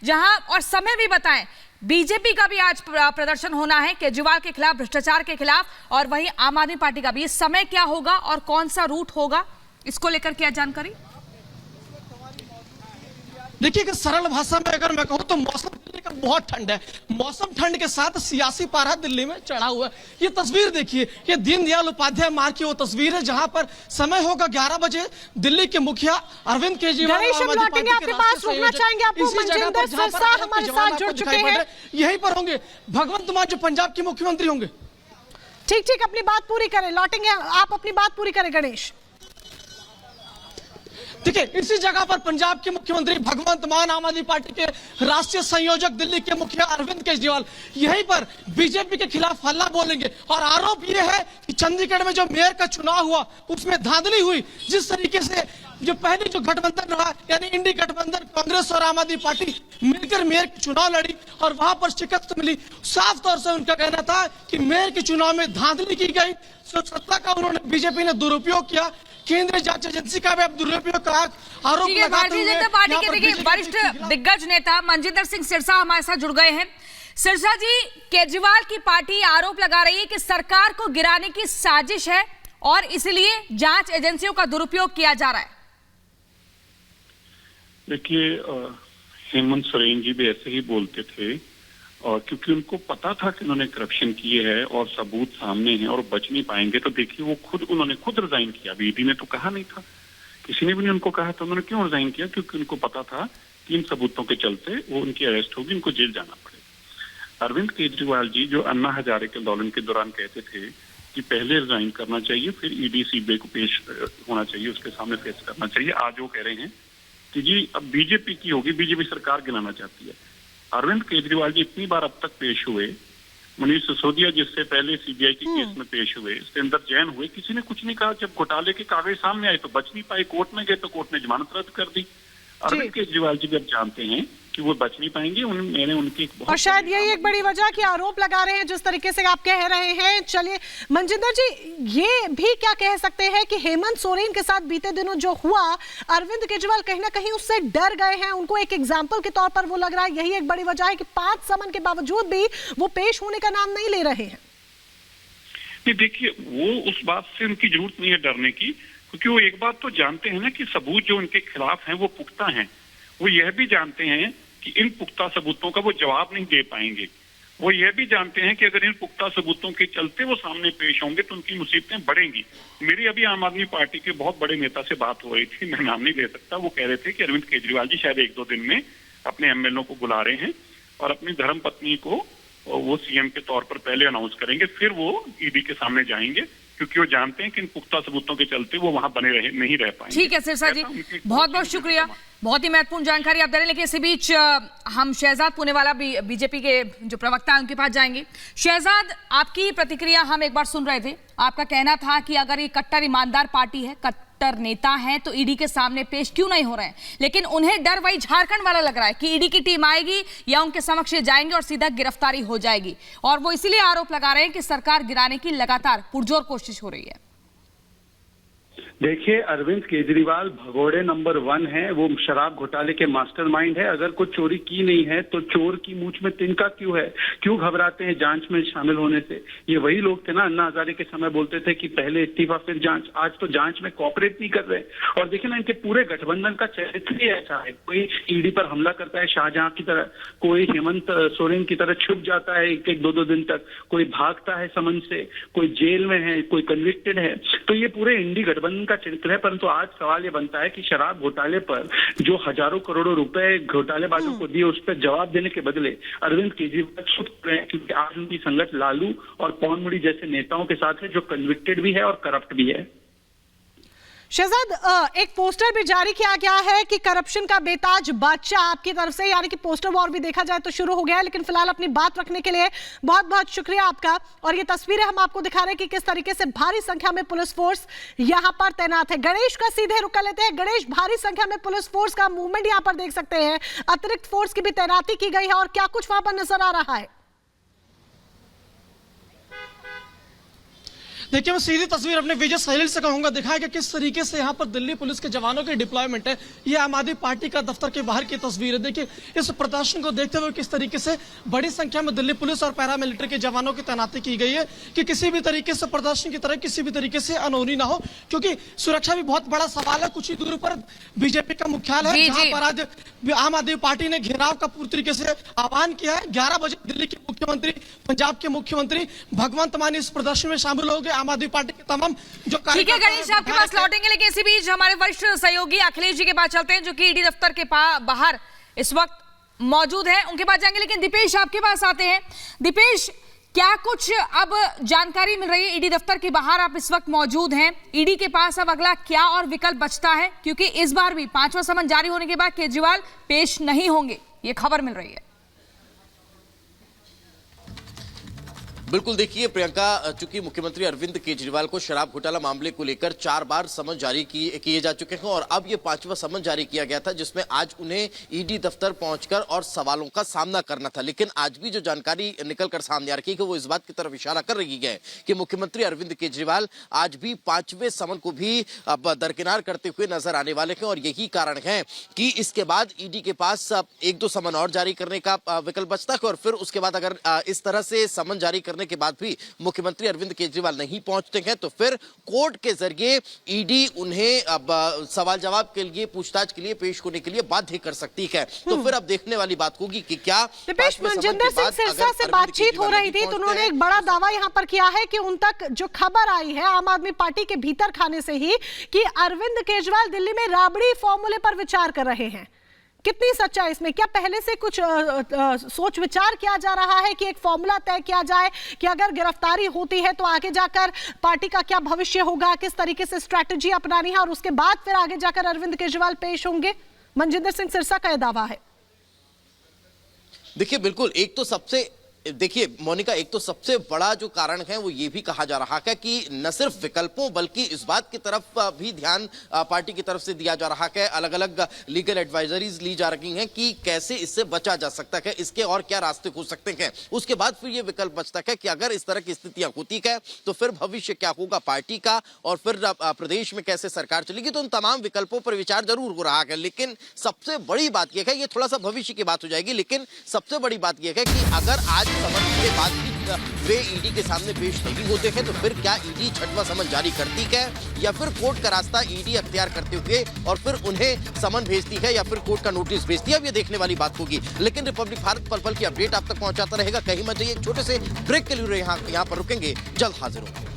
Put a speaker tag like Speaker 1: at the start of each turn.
Speaker 1: जहां और समय भी बताएं। बीजेपी का भी आज प्रदर्शन होना है केजरीवाल के खिलाफ, भ्रष्टाचार के खिलाफ, और वहीं आम आदमी पार्टी का भी। इस समय क्या होगा और कौन सा रूट होगा, इसको लेकर क्या जानकारी?
Speaker 2: देखिए कि सरल भाषा में अगर मैं कहूं तो मौसम दिल्ली का बहुत ठंड है। मौसम ठंड के साथ सियासी पारा दिल्ली में चढ़ा हुआ है। ये तस्वीर देखिए, ये दीनदयाल उपाध्याय मार्ग की वो तस्वीर है जहां पर समय होगा 11 बजे। दिल्ली के मुखिया अरविंद केजरीवाल
Speaker 3: आपके पास रुकना चाहेंगे, आपको मंजिंदर सिरसा हमारे साथ जुड़ चुके हैं,
Speaker 2: यहीं पर होंगे भगवंत मान जो पंजाब के मुख्यमंत्री होंगे।
Speaker 3: ठीक, अपनी बात पूरी करें, लौटेंगे आप, अपनी बात पूरी करें गणेश।
Speaker 2: देखिए, इसी जगह पर पंजाब के मुख्यमंत्री भगवंत मान, आम आदमी पार्टी के राष्ट्रीय संयोजक दिल्ली के मुखिया अरविंद केजरीवाल यहीं पर बीजेपी के खिलाफ हल्ला बोलेंगे। और आरोप यह है कि चंडीगढ़ में जो मेयर का चुनाव हुआ उसमें धांधली हुई। जिस तरीके से जो पहले जो गठबंधन रहा, यानी इंडी गठबंधन, कांग्रेस और आम आदमी पार्टी मिलकर मेयर के चुनाव लड़ी और वहां पर शिकस्त मिली। साफ तौर से उनका कहना था कि मेयर के चुनाव में धांधली की गई, सत्ता का उन्होंने बीजेपी ने दुरुपयोग किया, केंद्रीय जांच एजेंसी का भी अब दुरुपयोग का आरोप लगाते हुए।
Speaker 1: भारतीय जनता पार्टी के देखिए वरिष्ठ दिग्गज नेता मंजिंदर सिंह सिरसा हमारे साथ जुड़ गए हैं। सिरसा जी, केजरीवाल की पार्टी आरोप लगा रही है कि सरकार को गिराने की साजिश है और इसलिए जांच एजेंसियों का दुरुपयोग किया जा रहा है।
Speaker 4: देखिए, हेमंत सोरेन जी भी ऐसे ही बोलते थे, और क्योंकि उनको पता था कि उन्होंने करप्शन किए है और सबूत सामने हैं और बच नहीं पाएंगे, तो देखिए वो उन्होंने खुद रिजाइन किया। ईडी ने तो कहा नहीं था, किसी ने भी नहीं उनको कहा, तो उन्होंने क्यों रिजाइन किया? क्योंकि उनको पता था कि इन सबूतों के चलते वो उनकी अरेस्ट होगी, उनको जेल जाना पड़ेगा। अरविंद केजरीवाल जी जो अन्ना हजारे के आंदोलन के दौरान कहते थे कि पहले रिजाइन करना चाहिए, फिर ईडी सीबीआई को पेश होना चाहिए, उसके सामने पेश करना चाहिए, आज वो कह रहे हैं कि जी अब बीजेपी की होगी, बीजेपी सरकार गिराना चाहती है। अरविंद केजरीवाल जी इतनी बार अब तक पेश हुए, मनीष सिसोदिया जिससे पहले सीबीआई के केस में पेश हुए, इसके अंदर जैन हुए, किसी ने कुछ नहीं कहा। जब घोटाले के कागज सामने आए तो बच नहीं पाए, कोर्ट में गए तो कोर्ट ने जमानत रद्द कर दी। अरविंद केजरीवाल जी भी अब जानते हैं कि वो बच नहीं पाएंगे। मैंने उनकी
Speaker 3: और शायद यही एक बड़ी वजह कि आरोप लगा रहे हैं जिस तरीके से आप कह रहे हैं। चलिए मंजिंदर जी, ये भी क्या कह सकते हैं कि हेमंत सोरेन के साथ बीते दिनों जो हुआ, अरविंद केजरीवाल कहीं ना कहीं उससे डर गए हैं, उनको एक एग्जाम्पल के तौर पर वो लग रहा है, यही एक बड़ी वजह है कि 5 समन के बावजूद भी वो पेश होने का नाम नहीं ले रहे हैं।
Speaker 4: नहीं, देखिए वो उस बात से उनकी जरूरत नहीं है डरने की, क्योंकि वो एक बात तो जानते हैं ना कि सबूत जो उनके खिलाफ हैं वो पुख्ता हैं। वो यह भी जानते हैं कि इन पुख्ता सबूतों का वो जवाब नहीं दे पाएंगे। वो यह भी जानते हैं कि अगर इन पुख्ता सबूतों के चलते वो सामने पेश होंगे तो उनकी मुसीबतें बढ़ेंगी। मेरी अभी आम आदमी पार्टी के बहुत बड़े नेता से बात हो रही थी, मैं नाम नहीं ले सकता, वो कह रहे थे कि अरविंद केजरीवाल जी शायद 1-2 दिन में अपने एमएलए को बुला रहे हैं और अपनी धर्मपत्नी को वो सीएम के तौर पर पहले अनाउंस करेंगे, फिर वो ईडी के सामने जाएंगे, क्योंकि वो जानते हैं कि इन पुख्ता सबूतों के चलते वो वहां बने नहीं रह पाएंगे।
Speaker 1: ठीक है सिरसा जी, बहुत बहुत शुक्रिया, बहुत ही महत्वपूर्ण जानकारी आप दे रहे हैं। लेकिन इसी बीच हम शहजाद पूनेवाला बीजेपी के जो प्रवक्ता हैं उनके पास जाएंगे। शहजाद, आपकी प्रतिक्रिया हम एक बार सुन रहे थे, आपका कहना था कि अगर ये कट्टर ईमानदार पार्टी है, कट्टर नेता हैं, तो ईडी के सामने पेश क्यों नहीं हो रहे हैं। लेकिन उन्हें डर वही झारखंड वाला लग रहा है कि ईडी की टीम आएगी या उनके समक्ष जाएंगे और सीधा गिरफ्तारी हो जाएगी, और वो इसीलिए आरोप लगा रहे हैं कि सरकार गिराने की लगातार पुरजोर कोशिश हो रही है।
Speaker 5: देखिए, अरविंद केजरीवाल भगोड़े नंबर 1 है, वो शराब घोटाले के मास्टरमाइंड है। अगर कोई चोरी की नहीं है तो चोर की मूंछ में तिनका क्यों है, क्यों घबराते हैं जांच में शामिल होने से। ये वही लोग थे ना, अन्ना हजारे के समय बोलते थे कि पहले इस्तीफा फिर जांच, आज तो जांच में कोऑपरेट नहीं कर रहे। और देखिए ना, इनके पूरे गठबंधन का चरित्र ही ऐसा है, कोई ईडी पर हमला करता है शाहजहां की तरह, कोई हेमंत सोरेन की तरह छुप जाता है 1-2 दिन तक, कोई भागता है समन से, कोई जेल में है, कोई कन्विक्टेड है। तो ये पूरे इंडी गठबंधन का चरित्र है। परंतु आज सवाल ये बनता है कि शराब घोटाले पर जो हजारों करोड़ों रुपए घोटालेबाजों को दिए, उस पर जवाब देने के बदले अरविंद केजरीवाल छुप रहे हैं, क्योंकि आज उनकी संगत लालू और पवन मुड़ी जैसे नेताओं के साथ है जो कन्विक्टेड भी है और करप्ट भी है।
Speaker 3: शहजाद, एक पोस्टर भी जारी किया गया है कि करप्शन का बेताज बादशाह आपकी तरफ से, यानी कि पोस्टर वॉर भी देखा जाए तो शुरू हो गया है। लेकिन फिलहाल अपनी बात रखने के लिए बहुत बहुत शुक्रिया आपका। और ये तस्वीरें हम आपको दिखा रहे हैं कि किस तरीके से भारी संख्या में पुलिस फोर्स यहां पर तैनात है। गणेश का सीधे रुख कर लेते हैं। गणेश, भारी संख्या में पुलिस फोर्स का मूवमेंट यहां पर देख सकते हैं, अतिरिक्त फोर्स की भी तैनाती की गई है, और क्या कुछ वहां पर नजर आ रहा है?
Speaker 2: देखिए मैं सीधी तस्वीर अपने विजय सहेल से कहूंगा, दिखाया कि किस तरीके से यहाँ पर दिल्ली पुलिस के जवानों की डिप्लॉयमेंट है। ये आम आदमी पार्टी का दफ्तर के बाहर की तस्वीर है। देखिए इस प्रदर्शन को देखते हुए किस तरीके से बड़ी संख्या में दिल्ली पुलिस और पैरामिलिट्री के जवानों की तैनाती की गई है कि किसी भी तरीके से प्रदर्शन की तरह किसी भी तरीके से अनहोनी ना हो, क्योंकि सुरक्षा भी बहुत बड़ा सवाल है। कुछ ही दूर पर बीजेपी का मुख्यालय है, जहां पर आज आम आदमी पार्टी ने घेराव का पूरी तरीके से आह्वान किया है। 11 बजे दिल्ली के मुख्यमंत्री, पंजाब के मुख्यमंत्री भगवंत मान इस प्रदर्शन में शामिल हो गए। आम आदमी पार्टी के तमाम जो
Speaker 1: ठीक है गणेश, आपके पास लौटेंगे, लेकिन इसी बीच हमारे वरिष्ठ सहयोगी अखिलेश जी के पास चलते हैं, जो कि ईडी दफ्तर के बाहर इस वक्त मौजूद है। उनके पास जाएंगे, लेकिन दीपेश आपके पास आते हैं। दीपेश, क्या कुछ अब जानकारी मिल रही है? ईडी दफ्तर के बाहर आप इस वक्त मौजूद हैं, ईडी के पास अब अगला क्या और विकल्प बचता है? क्योंकि इस बार भी 5वां समन जारी होने के बाद केजरीवाल पेश नहीं होंगे, ये खबर मिल रही है।
Speaker 6: बिल्कुल, देखिए प्रियंका, चूंकि मुख्यमंत्री अरविंद केजरीवाल को शराब घोटाला मामले को लेकर 4 बार समन जारी किए जा चुके हैं और अब ये 5वां समन जारी किया गया था, जिसमें आज उन्हें ईडी दफ्तर पहुंचकर और सवालों का सामना करना था। लेकिन आज भी जो जानकारी निकलकर सामने आ रही है वो इस बात की तरफ इशारा कर रही है कि मुख्यमंत्री अरविंद केजरीवाल आज भी 5वें समन को भी अब दरकिनार करते हुए नजर आने वाले हैं और यही कारण है कि इसके बाद ईडी के पास 1-2 समन और जारी करने का विकल्प बचता है और फिर उसके बाद अगर इस तरह से समन जारी के बाद भी मुख्यमंत्री अरविंद केजरीवाल नहीं पहुंचते हैं तो फिर कोर्ट के जरिए ईडी उन्हें अब सवाल जवाब के लिए, पूछताछ के लिए पेश होने के लिए बाध्य कर सकती है। तो फिर अब देखने वाली बात होगी कि क्या
Speaker 3: दीपेश, मनजिंदर सिंह सिरसा से बातचीत हो रही थी तो उन्होंने एक बड़ा दावा यहां पर किया है कि उन तक जो खबर आई है आम आदमी पार्टी के भीतर खाने से ही कि अरविंद केजरीवाल दिल्ली में राबड़ी फॉर्मूले पर विचार कर रहे हैं। कितनी सच्चाई इसमें? क्या पहले से कुछ सोच विचार किया जा रहा है कि एक फॉर्मूला तय किया जाए कि अगर गिरफ्तारी होती है तो आगे जाकर पार्टी का क्या भविष्य होगा, किस तरीके से स्ट्रैटेजी अपनानी है और उसके बाद फिर आगे जाकर अरविंद केजरीवाल पेश होंगे? मनजिंदर सिंह सिरसा का यह दावा है।
Speaker 6: देखिए बिल्कुल, देखिए मोनिका, एक तो सबसे बड़ा जो कारण है वो ये भी कहा जा रहा है कि न सिर्फ विकल्पों बल्कि इस बात की तरफ भी ध्यान पार्टी की तरफ से दिया जा रहा है। अलग अलग लीगल एडवाइजरीज ली जा रही हैं कि कैसे इससे बचा जा सकता है, इसके और क्या रास्ते हो सकते हैं। उसके बाद फिर ये विकल्प बचता है कि अगर इस तरह की स्थितियां होती है तो फिर भविष्य क्या होगा पार्टी का और फिर प्रदेश में कैसे सरकार चलेगी। तो उन तमाम विकल्पों पर विचार जरूर हो रहा है, लेकिन सबसे बड़ी बात यह है, ये थोड़ा सा भविष्य की बात हो जाएगी, लेकिन सबसे बड़ी बात यह है कि अगर आज समन के बाद भी वे ईडी के सामने पेश नहीं होते हैं तो फिर क्या ईडी 6वां समन जारी करती है या फिर कोर्ट का रास्ता ईडी अख्तियार करते हुए और फिर उन्हें समन भेजती है या फिर कोर्ट का नोटिस भेजती है। अब ये देखने वाली बात होगी, लेकिन रिपब्लिक भारत पल पल की अपडेट आप तक पहुंचाता रहेगा। कहीं मत जाइए, छोटे से ब्रेक के लिए यहाँ पर रुकेंगे, जल्द हाजिर होंगे।